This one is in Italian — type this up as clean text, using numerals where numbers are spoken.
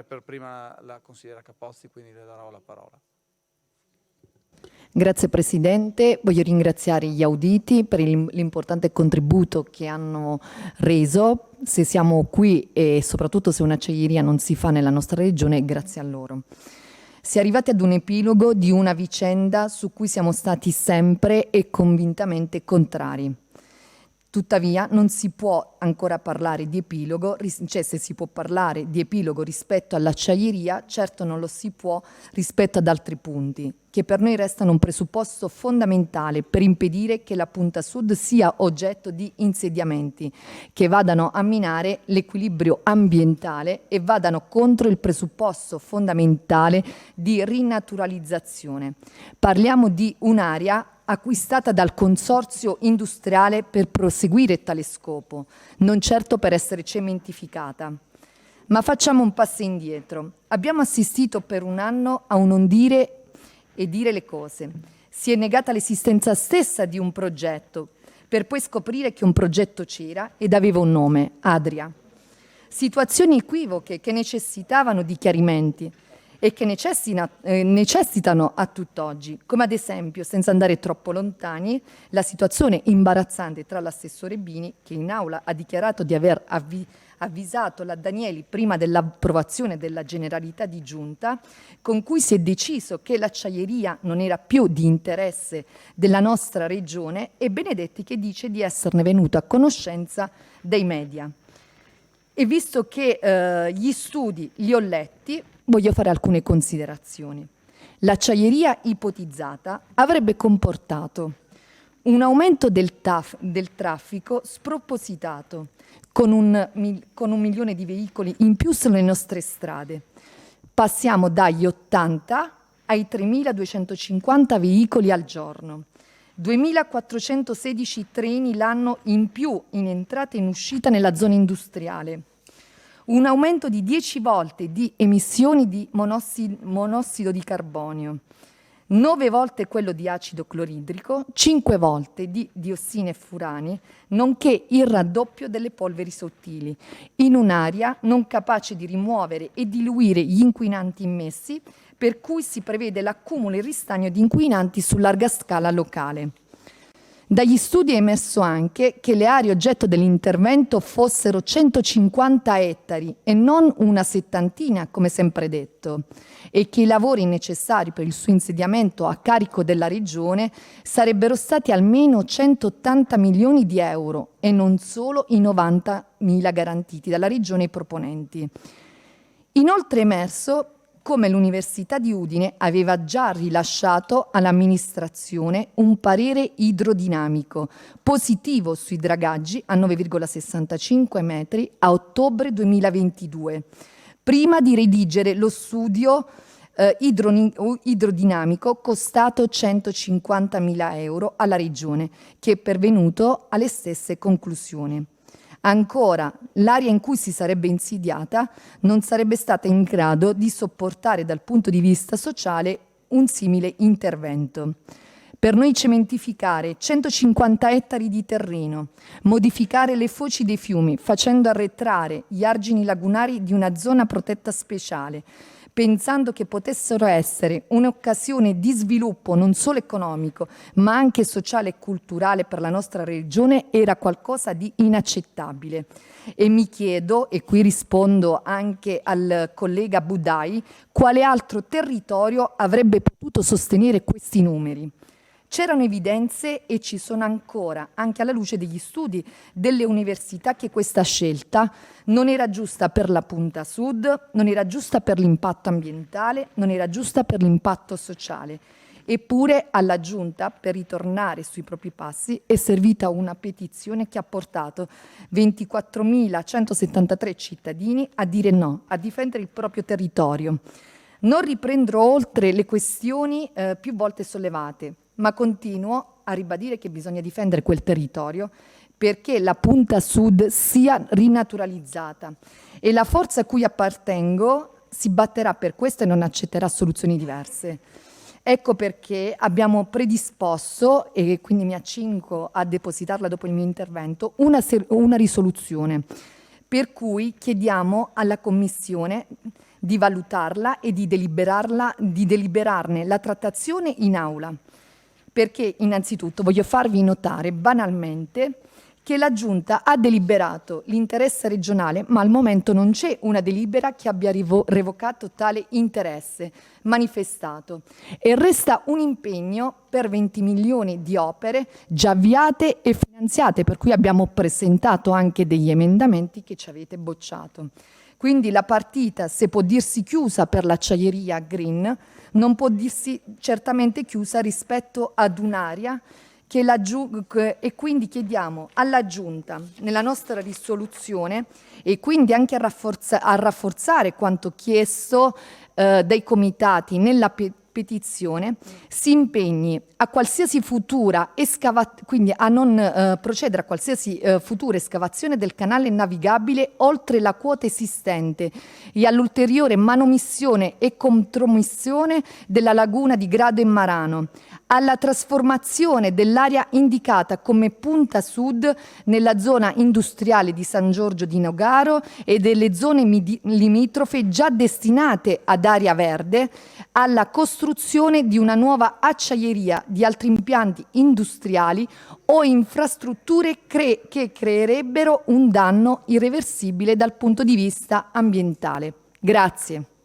per prima la consigliera Capozzi, quindi le darò la parola. Grazie Presidente, voglio ringraziare gli auditi per l'importante contributo che hanno reso. Se siamo qui e soprattutto se un'acciaieria non si fa nella nostra regione, grazie a loro. Si è arrivati ad un epilogo di una vicenda su cui siamo stati sempre e convintamente contrari. Tuttavia non si può ancora parlare di epilogo, cioè se si può parlare di epilogo rispetto all'acciaieria, certo non lo si può rispetto ad altri punti, che per noi restano un presupposto fondamentale per impedire che la Punta Sud sia oggetto di insediamenti che vadano a minare l'equilibrio ambientale e vadano contro il presupposto fondamentale di rinaturalizzazione. Parliamo di un'area acquistata dal consorzio industriale per proseguire tale scopo, non certo per essere cementificata. Ma facciamo un passo indietro. Abbiamo assistito per un anno a un non dire e dire le cose. Si è negata l'esistenza stessa di un progetto, per poi scoprire che un progetto c'era ed aveva un nome, Adria. Situazioni equivoche che necessitavano di chiarimenti e che necessitano a tutt'oggi, come ad esempio, senza andare troppo lontani, la situazione imbarazzante tra l'assessore Bini, che in aula ha dichiarato di aver avvisato la Danieli prima dell'approvazione della generalità di giunta, con cui si è deciso che l'acciaieria non era più di interesse della nostra regione, e Benedetti che dice di esserne venuto a conoscenza dai media. E visto che gli studi li ho letti, voglio fare alcune considerazioni. L'acciaieria ipotizzata avrebbe comportato un aumento del traffico spropositato, con un milione di veicoli in più sulle nostre strade. Passiamo dagli 80 ai 3.250 veicoli al giorno, 2.416 treni l'anno in più in entrata e in uscita nella zona industriale, un aumento di 10 volte di emissioni di monossido di carbonio, 9 volte quello di acido cloridrico, 5 volte di diossine e furani, nonché il raddoppio delle polveri sottili, in un'area non capace di rimuovere e diluire gli inquinanti immessi, per cui si prevede l'accumulo e il ristagno di inquinanti su larga scala locale. Dagli studi è emerso anche che le aree oggetto dell'intervento fossero 150 ettari e non una settantina, come sempre detto, e che i lavori necessari per il suo insediamento a carico della Regione sarebbero stati almeno 180 milioni di euro e non solo i 90.000 garantiti dalla Regione ai proponenti. Inoltre è emerso come l'Università di Udine aveva già rilasciato all'amministrazione un parere idrodinamico positivo sui dragaggi a 9,65 metri a ottobre 2022, prima di redigere lo studio idrodinamico costato 150.000 euro alla Regione, che è pervenuto alle stesse conclusioni. Ancora, l'area in cui si sarebbe insediata non sarebbe stata in grado di sopportare dal punto di vista sociale un simile intervento. Per noi cementificare 150 ettari di terreno, modificare le foci dei fiumi facendo arretrare gli argini lagunari di una zona protetta speciale, pensando che potessero essere un'occasione di sviluppo non solo economico, ma anche sociale e culturale per la nostra regione, era qualcosa di inaccettabile. E mi chiedo, e qui rispondo anche al collega Budai, quale altro territorio avrebbe potuto sostenere questi numeri. C'erano evidenze e ci sono ancora, anche alla luce degli studi delle università, che questa scelta non era giusta per la Punta Sud, non era giusta per l'impatto ambientale, non era giusta per l'impatto sociale. Eppure alla Giunta, per ritornare sui propri passi, è servita una petizione che ha portato 24.173 cittadini a dire no, a difendere il proprio territorio. Non riprendrò oltre le questioni più volte sollevate, ma continuo a ribadire che bisogna difendere quel territorio perché la Punta Sud sia rinaturalizzata e la forza a cui appartengo si batterà per questo e non accetterà soluzioni diverse. Ecco perché abbiamo predisposto, e quindi mi accingo a depositarla dopo il mio intervento, una risoluzione per cui chiediamo alla Commissione di valutarla e di deliberarne la trattazione in aula. Perché innanzitutto voglio farvi notare banalmente che la Giunta ha deliberato l'interesse regionale, ma al momento non c'è una delibera che abbia revocato tale interesse manifestato e resta un impegno per 20 milioni di opere già avviate e finanziate, per cui abbiamo presentato anche degli emendamenti che ci avete bocciato. Quindi la partita, se può dirsi chiusa per l'acciaieria green, non può dirsi certamente chiusa rispetto ad un'area e quindi chiediamo alla Giunta, nella nostra risoluzione, e quindi anche a rafforzare quanto chiesto dai comitati nella petizione, si impegni a qualsiasi futura quindi a non procedere a qualsiasi futura escavazione del canale navigabile oltre la quota esistente e all'ulteriore manomissione e contromissione della laguna di Grado e Marano, alla trasformazione dell'area indicata come punta sud nella zona industriale di San Giorgio di Nogaro e delle zone limitrofe già destinate ad area verde, alla costruzione di una nuova acciaieria, di altri impianti industriali o infrastrutture che creerebbero un danno irreversibile dal punto di vista ambientale. Grazie.